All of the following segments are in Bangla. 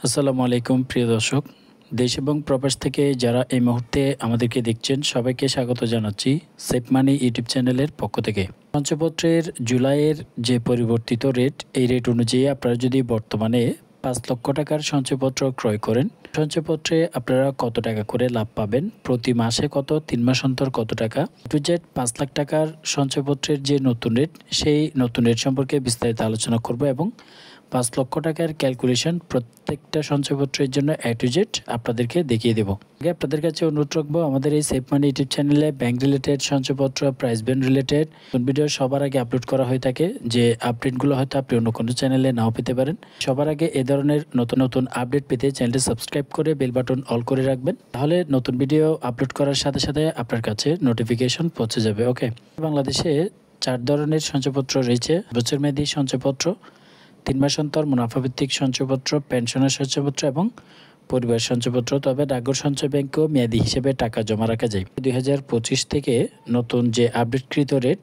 আসসালামু আলাইকুম প্রিয় দর্শক। দেশ এবং প্রবাস থেকে যারা এই মুহূর্তে আমাদেরকে দেখছেন সবাইকে স্বাগত জানাচ্ছি সেভ মানি ইউটিউব চ্যানেলের পক্ষ থেকে। সঞ্চয়পত্রের জুলাইয়ের যে পরিবর্তিত রেট, এই রেট অনুযায়ী আপনারা যদি বর্তমানে ৫ লক্ষ টাকার সঞ্চয়পত্র ক্রয় করেন, সঞ্চয়পত্রে আপনারা কত টাকা করে লাভ পাবেন, প্রতি মাসে কত, ৩ মাস অন্তর কত টাকা, টু জেড ৫ লাখ টাকার সঞ্চয়পত্রের যে নতুন রেট, সেই নতুন রেট সম্পর্কে বিস্তারিত আলোচনা করব এবং ৫ লক্ষ টাকার ক্যালকুলেশন প্রত্যেকটা সঞ্চয়পত্রের জন্য এ টু জেড আপনাদেরকে দেখিয়ে দেবো। আগে আপনাদের কাছে অনুরোধ রাখবো, আমাদের এই সেভ মানি ইউটিউব চ্যানেলে ব্যাংক রিলেটেড, সঞ্চয়পত্র, প্রাইস ব্যান্ড রিলেটেড ভিডিও সবার আগে আপলোড করা হয়ে থাকে। যে আপডেটগুলো হয়তো আপনি অন্য কোনো চ্যানেলে নাও পেতে পারেন। সবার আগে এ ধরনের নতুন নতুন আপডেট পেতে চ্যানেলটি সাবস্ক্রাইব করে বেল বাটন অল করে রাখবেন, তাহলে নতুন ভিডিও আপলোড করার সাথে সাথে আপনার কাছে নোটিফিকেশন পৌঁছে যাবে। ওকে, বাংলাদেশে ৪ ধরনের সঞ্চয়পত্র রয়েছে: বছর মেয়াদী সঞ্চয়পত্র, ৩ মাস অন্তর মুনাফাভিত্তিক সঞ্চয়পত্র, পেনশনের সঞ্চয়পত্র এবং পরিবার সঞ্চয়পত্র। তবে ডাকঘর সঞ্চয় ব্যাংকেও মেয়াদি হিসেবে টাকা জমা রাখা যায়। ২০২৫ থেকে নতুন যে আপডেটকৃত রেট,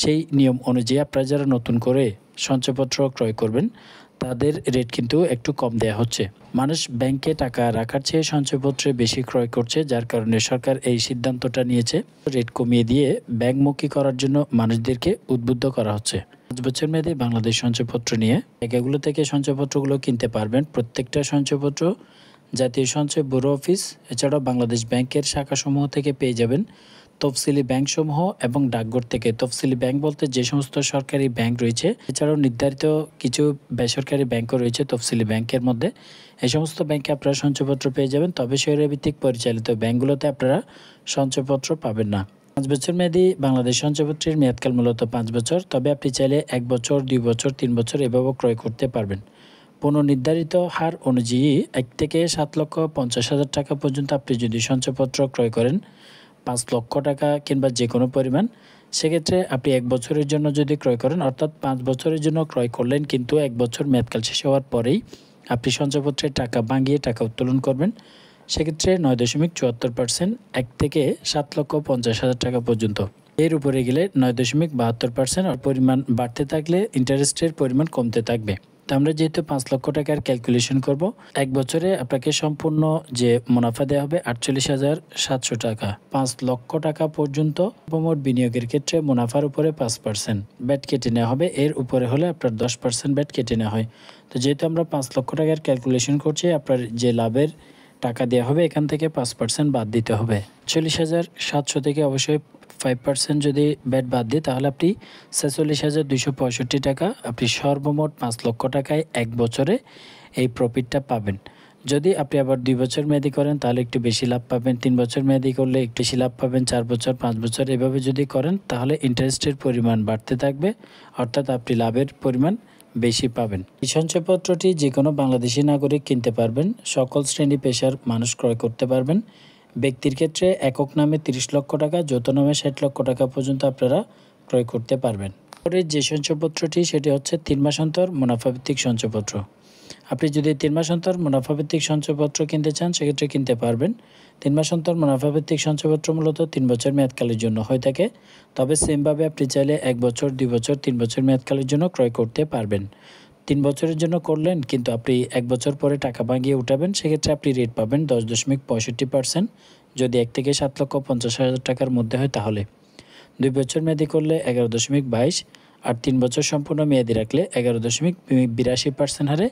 সেই নিয়ম অনুযায়ী আপনারা যারা নতুন করে সঞ্চয়পত্র ক্রয় করবেন তাদের রেট কিন্তু একটু কম দেওয়া হচ্ছে। মানুষ ব্যাংকে টাকা রাখার চেয়ে সঞ্চয়পত্রে বেশি ক্রয় করছে, যার কারণে সরকার এই সিদ্ধান্তটা নিয়েছে। রেট কমিয়ে দিয়ে ব্যাংকমুখী করার জন্য মানুষদেরকে উদ্বুদ্ধ করা হচ্ছে। ৫ বছর মেয়াদী বাংলাদেশ সঞ্চয়পত্র নিয়ে জায়গাগুলো থেকে সঞ্চয়পত্রগুলো কিনতে পারবেন। প্রত্যেকটা সঞ্চয়পত্র জাতীয় সঞ্চয় ব্যুরো অফিস, এছাড়াও বাংলাদেশ ব্যাংকের শাখাসমূহ থেকে পেয়ে যাবেন। তফসিলি ব্যাংকসমূহ এবং ডাকঘর থেকে। তফসিলি ব্যাংক বলতে যে সমস্ত সরকারি ব্যাংক রয়েছে, এছাড়াও নির্ধারিত কিছু বেসরকারি ব্যাংকও রয়েছে তফসিলি ব্যাংকের মধ্যে। এই সমস্ত ব্যাংকে আপনারা সঞ্চয়পত্র পেয়ে যাবেন। তবে শহরভিত্তিক পরিচালিত ব্যাংকগুলোতে আপনারা সঞ্চয়পত্র পাবেন না। ৫ বছর মেয়াদী বাংলাদেশ সঞ্চয়পত্রের মেয়াদকাল মূলত ৫ বছর। তবে আপনি চাইলে ১ বছর, ২ বছর, ৩ বছর এভাবেও ক্রয় করতে পারবেন। পুনর্নির্ধারিত হার অনুযায়ী ১ থেকে ৭,৫০,০০০ টাকা পর্যন্ত আপনি যদি সঞ্চয়পত্র ক্রয় করেন, ৫ লক্ষ টাকা কিংবা যে কোনো পরিমাণ, সেক্ষেত্রে আপনি ১ বছরের জন্য যদি ক্রয় করেন, অর্থাৎ ৫ বছরের জন্য ক্রয় করলেন, কিন্তু ১ বছর মেয়াদকাল শেষ হওয়ার পরেই আপনি সঞ্চয়পত্রের টাকা ভাঙিয়ে টাকা উত্তোলন করবেন, সেক্ষেত্রে ৯.৭৪%, ১ থেকে ৭,৫০,০০০ টাকা পর্যন্ত। এর উপরে গেলে ৯.৭২%, আর পরিমাণ বাড়তে থাকলে ইন্টারেস্টের পরিমাণ কমতে থাকবে। তো আমরা যেহেতু ৫ লক্ষ টাকার ক্যালকুলেশন করব, ১ বছরে আপনাকে সম্পূর্ণ যে মুনাফা দেওয়া হবে ৪৮,৭০০ টাকা। ৫ লক্ষ টাকা পর্যন্ত মোট বিনিয়োগের ক্ষেত্রে মুনাফার উপরে ৫% ব্যাট কেটে নেওয়া হবে। এর উপরে হলে আপনার 10% ব্যাট কেটে নেওয়া হয়। তো যেহেতু আমরা ৫ লক্ষ টাকার ক্যালকুলেশন করছি, আপনার যে লাভের টাকা দেওয়া হবে এখান থেকে ৫% বাদ দিতে হবে। ৪৮,৭০০ থেকে অবশ্যই 5% যদি ব্যাট বাদ দিই, তাহলে আপনি ৪৬,২৬৫ টাকা আপনি সর্বমোট ৫ লক্ষ টাকায় ১ বছরে এই প্রফিটটা পাবেন। যদি আপনি আবার ২ বছর মেয়াদি করেন তাহলে একটু বেশি লাভ পাবেন, ৩ বছর মেয়াদি করলে একটু বেশি লাভ পাবেন, ৪ বছর, ৫ বছর এভাবে যদি করেন তাহলে ইন্টারেস্টের পরিমাণ বাড়তে থাকবে, অর্থাৎ আপনি লাভের পরিমাণ বেশি পাবেন। এই সঞ্চয়পত্রটি যে কোনো বাংলাদেশি নাগরিক কিনতে পারবেন, সকল শ্রেণী পেশার মানুষ ক্রয় করতে পারবেন। ব্যক্তির ক্ষেত্রে একক নামে ৩০ লক্ষ টাকা, যৌথ নামে ৬০ লক্ষ টাকা পর্যন্ত আপনারা ক্রয় করতে পারবেন। পরে যে সঞ্চয়পত্রটি, সেটি হচ্ছে ৩ মাস অন্তর মুনাফাভিত্তিক সঞ্চয়পত্র। আপনি যদি ৩ মাস অন্তর মুনাফাভিত্তিক সঞ্চয়পত্র কিনতে চান, সেক্ষেত্রে কিনতে পারবেন। ৩ মাস অন্তর মুনাফাভিত্তিক সঞ্চয়পত্র মূলত ৩ বছর মেয়াদকালের জন্য হয়ে থাকে। তবে সেমভাবে আপনি চাইলে ১ বছর, ২ বছর, ৩ বছর মেয়াদকালের জন্য ক্রয় করতে পারবেন। ৩ বছরের জন্য করলেন, কিন্তু আপনি ১ বছর পরে টাকা ভাঙিয়ে উঠাবেন, সেক্ষেত্রে আপনি রেট পাবেন ১০.৬৫%। যদি ১ থেকে ৭,৫০,০০০ টাকার মধ্যে হয় তাহলে। ২ বছর মেয়াদি করলে ১১.২২, আর ৩ বছর সম্পূর্ণ মেয়াদি রাখলে ১১.৮২% হারে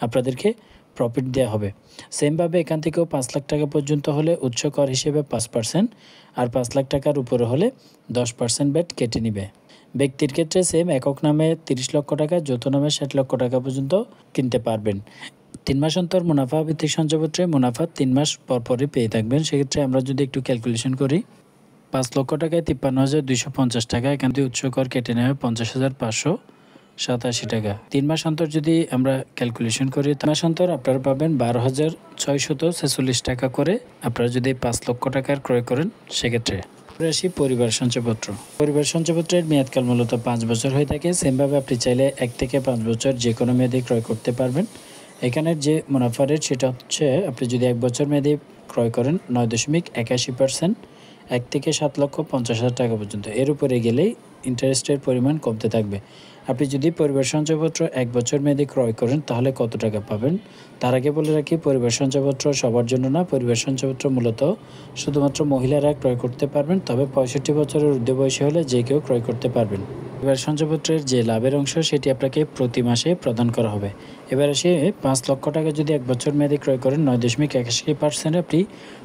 আপনাদেরকে প্রফিট দেওয়া হবে। সেমভাবে এখান থেকেও ৫ লাখ টাকা পর্যন্ত হলে উৎস কর হিসেবে ৫%, আর ৫ লাখ টাকার উপরে হলে 10% ব্যাট কেটে নেবে। ব্যক্তির ক্ষেত্রে সেম, একক নামে ৩০ লক্ষ টাকা, যৌথ নামে ৬০ লক্ষ টাকা পর্যন্ত কিনতে পারবেন। ৩ মাস অন্তর মুনাফা ভিত্তিক সঞ্চয়পত্রে মুনাফা 3 মাস পরপরই পেয়ে থাকবেন। সেক্ষেত্রে আমরা যদি একটু ক্যালকুলেশন করি, ৫ লক্ষ টাকায় ৫৩,২৫০ টাকা, এখান থেকে উৎস কর কেটে নেওয়া হয় ৫০,৫৮৭ টাকা। ৩ মাস অন্তর যদি আমরা ক্যালকুলেশন করি, ৩ মাস অন্তর আপনারা পাবেন ১২,৬৪৬ টাকা করে, আপনারা যদি ৫ লক্ষ টাকার ক্রয় করেন সেক্ষেত্রে। আসি পরিবার সঞ্চয়পত্র। পরিবার সঞ্চয়পত্রের মেয়াদকাল মূলত ৫ বছর হয়ে থাকে। সেমভাবে আপনি চাইলে ১ থেকে ৫ বছর যে কোনো মেয়াদে ক্রয় করতে পারবেন। এখানের যে মুনাফা রেট, সেটা হচ্ছে আপনি যদি ১ বছর মেয়াদে ক্রয় করেন ৯.৮১%, ১ থেকে ৭,৫০,০০০ টাকা পর্যন্ত। এর উপরে গেলেই ইন্টারেস্টের পরিমাণ কমতে থাকবে। আপনি যদি পরিবার সঞ্চয়পত্র 1 বছর মেয়াদি ক্রয় করেন তাহলে কত টাকা পাবেন? তার আগে বলে রাখি, পরিবার সঞ্চয়পত্র সবার জন্য না। পরিবার সঞ্চয়পত্র মূলত শুধুমাত্র মহিলারা ক্রয় করতে পারবেন, তবে 65 বছরের ঊর্ধ্ব বয়সী হলে যে কেউ ক্রয় করতে পারবেন। পরিবার সঞ্চয়পত্রের যে লাভের অংশ সেটি আপনাকে প্রতি মাসে প্রদান করা হবে। এবার আসে 5 লক্ষ টাকা যদি 1 বছর মেয়াদি ক্রয় করেন 9.81% আপনি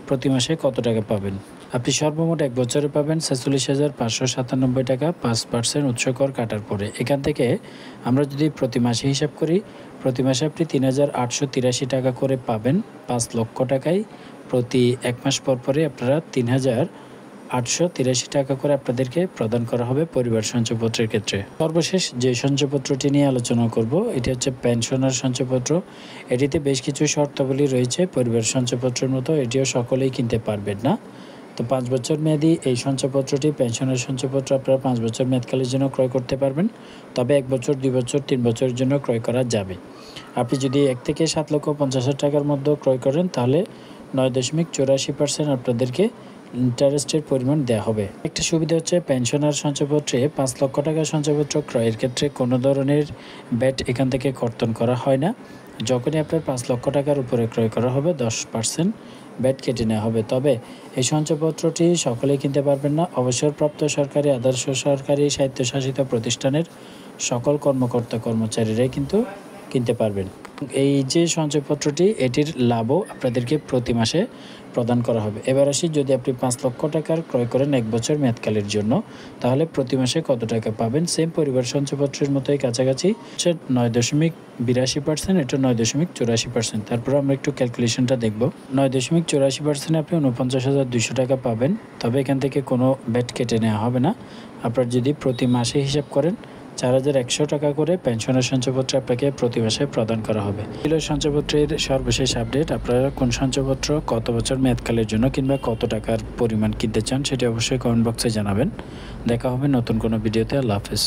প্রতি মাসে কত টাকা পাবেন? আপনি সর্বমোট 1 বছরে পাবেন 46,597 টাকা 5% উৎস কর কাটার পরে। এখান থেকে আমরা যদি প্রতি মাসে হিসাব করি, প্রতি মাসে আপনি 3,883 টাকা করে পাবেন 5 লক্ষ টাকায়। প্রতি 1 মাস পর পরে আপনারা 3,883 টাকা করে আপনাদেরকে প্রদান করা হবে পরিবার সঞ্চয়পত্রের ক্ষেত্রে। সর্বশেষ যে সঞ্চয়পত্রটি নিয়ে আলোচনা করব এটি হচ্ছে পেনশনার সঞ্চয়পত্র। এটিতে বেশ কিছু শর্তাবলী রয়েছে। পরিবার সঞ্চয়পত্রের মতো এটিও সকলেই কিনতে পারবেন না। তো 5 বছর মেয়াদি এই সঞ্চয়পত্রটি, পেনশনের সঞ্চয়পত্র আপনারা 5 বছর মেয়াদকালের জন্য ক্রয় করতে পারবেন, তবে 1 বছর, 2 বছর, 3 বছরের জন্য ক্রয় করা যাবে। আপনি যদি 1 থেকে 7,50,000 টাকার মধ্যে ক্রয় করেন তাহলে 9.84% আপনাদেরকে ইন্টারেস্টের পরিমাণ দেওয়া হবে। একটা সুবিধা হচ্ছে পেনশনার সঞ্চয়পত্রে 5 লক্ষ টাকা সঞ্চয়পত্র ক্রয়ের ক্ষেত্রে কোনো ধরনের ব্যাট এখান থেকে কর্তন করা হয় না। যখনই আপনার 5 লক্ষ টাকার উপরে ক্রয় করা হবে 10% ব্যাট কেটে নেওয়া হবে। তবে এই সঞ্চয়পত্রটি সকলেই কিনতে পারবেন না। অবসরপ্রাপ্ত সরকারি, আদর্শ সরকারি, স্বায়ত্তশাসিত প্রতিষ্ঠানের সকল কর্মকর্তা কর্মচারীরাই কিন্তু কিনতে পারবেন। এই যে সঞ্চয়পত্রটি, এটির লাভও আপনাদেরকে প্রতি মাসে প্রদান করা হবে। এবার আসি, যদি আপনি 5 লক্ষ টাকার ক্রয় করেন 1 বছর মেয়াদকালের জন্য তাহলে প্রতি মাসে কত টাকা পাবেন? সেম পরিবার সঞ্চয়পত্রের মতোই কাছাকাছি 9.82%, এটা 9.84%। তারপর আমরা একটু ক্যালকুলেশনটা দেখব। 9.84% আপনি 49,200 টাকা পাবেন, তবে এখান থেকে কোনো ব্যাট কেটে নেওয়া হবে না। আপনার যদি প্রতি মাসে হিসাব করেন 4,100 টাকা করে পেনশনের সঞ্চয়পত্র আপনাকে প্রতি মাসে প্রদান করা হবে। ছিল সঞ্চয়পত্রের সর্বশেষ আপডেট। আপনারা কোন সঞ্চয়পত্র কত বছর মেয়াদকালের জন্য কিংবা কত টাকার পরিমাণ কিনতে চান সেটি অবশ্যই কমেন্ট বক্সে জানাবেন। দেখা হবে নতুন কোনো ভিডিওতে। আল্লাহ হাফেজ।